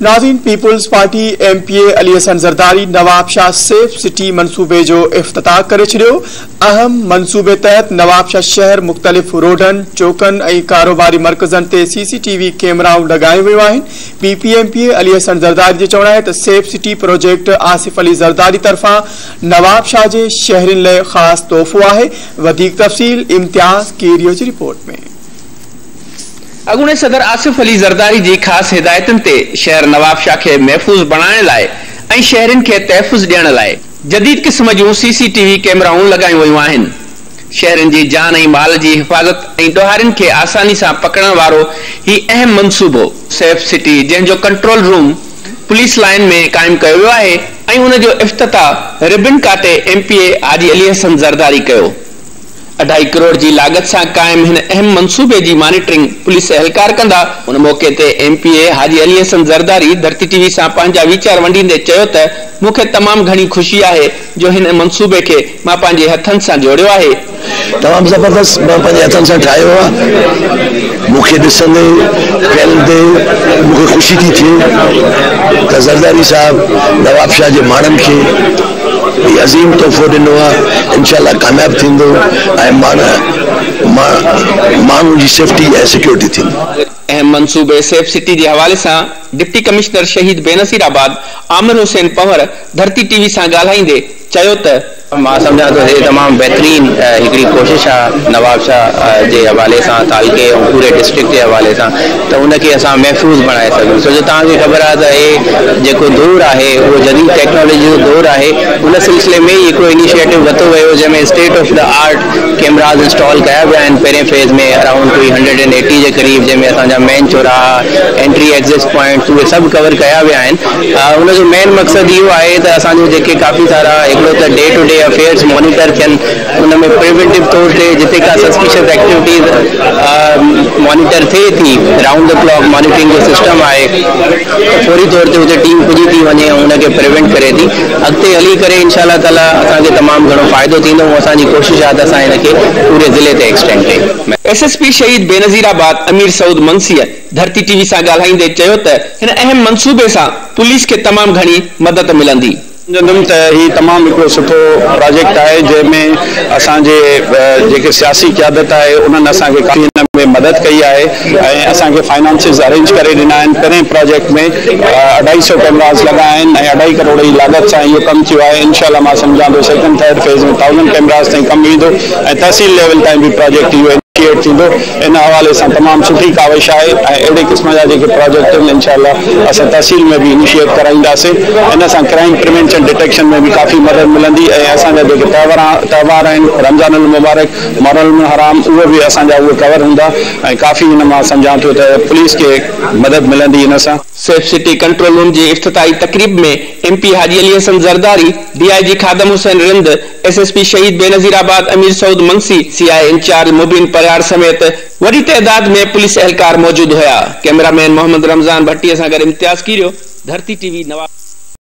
नाज़रीन, peoples party MPA Ali Hasan Zardari Nawab Shah safe city मनसूबे जो इफ्तिताह करे छड़ियो। अहम मनसूबे तहत नवाब शाह शहर मुख्तलिफ रोडन चौकन ऐं कारोबारी मरकज़न ते CCTV कैमराऊं लगाए वियूं आहिनि। PPMPA अली हसन ज़रदारी जो चवण आहे त safe city project Asif Ali Zardari तरफां नवाब शाह जे शहरिन लाइ ख़ास तोहफ़ो आहे। वधीक तफ़सील इम्तियाज़ कीरियो जी रिपोर्ट में। अगूणे सदर आसिफ अली ज़रदारी जी खास हिदायतन ते शहर नवाब शाह के महफूज बनाने लाए ऐं शहरिन के तहफ़ुज़ ॾियण लाए जदीद किस्म जूं CCTV कैमराऊं लगाई वयूं आहिनि। शहरिन जी जान ऐं माल जी हिफ़ाज़त ऐं ॾोहारिन के आसानी सां पकड़ण वारो ही अहम मनसूबो सेफ सिटी जंहिंजो कंट्रोल रूम पुलिस लाइन में कायम कयो वियो आहे ऐं हुन जो इफ्तिताह रिबन काटे MPA हाजी अली हसन ज़रदारी कयो। 2.5 करोड़ की लागत से कायम इन अहम मनसूबे की मॉनिटरिंग पुलिस एहलकार कंदा। उन मौके ते MPA हाजी अली हसन ज़रदारी धरती TV से पंहिंजा वीचार वंडींदे चयो त मूंखे तमाम घणी खुशी आहे जो हिन मनसूबे के मां पंहिंजे हथन सां जोड़ियो आहे। तमाम जबरदस्त मां पंहिंजे हथन सां ठाहियो आहे। मूंखे ॾिसंदे फैलंदे मूंखे खुशी थी थिए त ज़रदारी साहब नवाब शाह जे माण्हुनि खे अज़ीम तोहफ़ो ॾिनो आहे। इंशाअल्लाह कामयाब थींदो ऐं माण्हुनि जी सेफ्टी ऐं सिक्योरिटी थींदी। अहम मनसूबे सेफ सिटी के हवाले से डिप्टी कमिश्नर शहीद बेनसीराबाद आमिर हुसैन पंवर धरती TV से ॻाल्हाईंदे चयो त मां सम्झा तो ये तमाम बेहतरीन हिकड़ी कोशिश है नवाब शाह के हवाले से तालके और पूरे डिस्ट्रिक्ट के हवाले से तो उनके असां महफूज बनाए सघूं। छो जो तव्हांखे ख़बर आहे त ये जेको दौर है वो जदीद टेक्नोलॉजी जो दौर है। उन सिलसिले में ही हिकिड़ो इनिशिएटिव वरितो वियो जंहिंमें state of the art cameras install कया विया आहिनि। पहिरें फेज़ में अराउंड कोई 180 के करीब जंहिंमें असांजा मेन चौराहा एंट्री एग्जिट पॉइंट्स उहे सभु कवर कया विया आहिनि। उनजो मेन मक़सदु इहो आहे त असांजो जेके काफ़ी सारा हिकिड़ो त day to day affairs monitor थियनि उनमें प्रिवेंटिव तौर ते जिते का सस्पिशियस एक्टिविटीज़ मॉनिटर थिए थी राउंड द क्लॉक मॉनिटरिंग जो सिस्टम आहे फौरी तौर ते उते टीम पुॼी थी वञे ऐं उनखे प्रिवेंट करे थी। अॻिते हली करे इंशाअल्लाह ताला असांखे तमामु घणो फ़ाइदो थींदो। असांजी कोशिशि आहे त असां हिनखे पूरे ज़िले ते एक्सटेंड कयूं। SSP शहीद बेनज़ीराबाद अमीर सऊद मंसी धरती TV से ॻाल्हाईंदे चयो त हिन अहम मनसूबे से पुलिस के तमाम घणी मदद मिलंदी। ही तमाम एक सुठो प्रोजेक्ट है जैमें असांजे जेके सियासी क़यादत है उन्होंने असांखे काफ़ी इन में मदद कई है। असांखे फाइनेंसिस अरेंज करे ॾिना आहिनि। पहिरें प्रोजेक्ट में 250 कैमरास लगा आहिनि ऐं 2.5 करोड़ की लागत से इहो कम थियो है। इंशाअल्लाह मां सम्झां थो सेकेंड थर्ड फेज़ में 1000 कैमरास ताईं कम ईंदो ऐं तहसील लेवल ताईं भी प्रोजेक्ट इहो इनिशिएट थींदो। इन हवाले से तमाम सुठी काविश है। अड़े किस्म जा जेके प्रोजेक्ट इंशाअल्लाह असां तहसील में भी इनिशिएट कराईंदासीं। इन सां क्राइम प्रिवेंशन डिटेक्शन में भी काफ़ी मदद मिलंदी ऐं असांजा जेके त्योहार आहिनि रमज़ान उल मुबारक मुहर्रम हराम उहे भी असांजा उहे कवर हूंदा ऐं काफ़ी इन मां सम्झां थो त पुलिस के मदद मिलंदी इन सां। सेफ सिटी कंट्रोल रूम की इफ्तिताही तकरीब में MP हाजी अली हसन ज़रदारी DIG खादम हुसैन रिंद SSP शहीद बेनज़ीराबाद अमीर सऊद मंसी CI इंचार्ज मुबीन परियार समेत वड़ी तादाद में पुलिस एहलकार मौजूद हुआ। कैमरामैन मोहम्मद रमज़ान भट्टी सां गॾु इम्तियाज़ कीरियो धरती TV नवाब।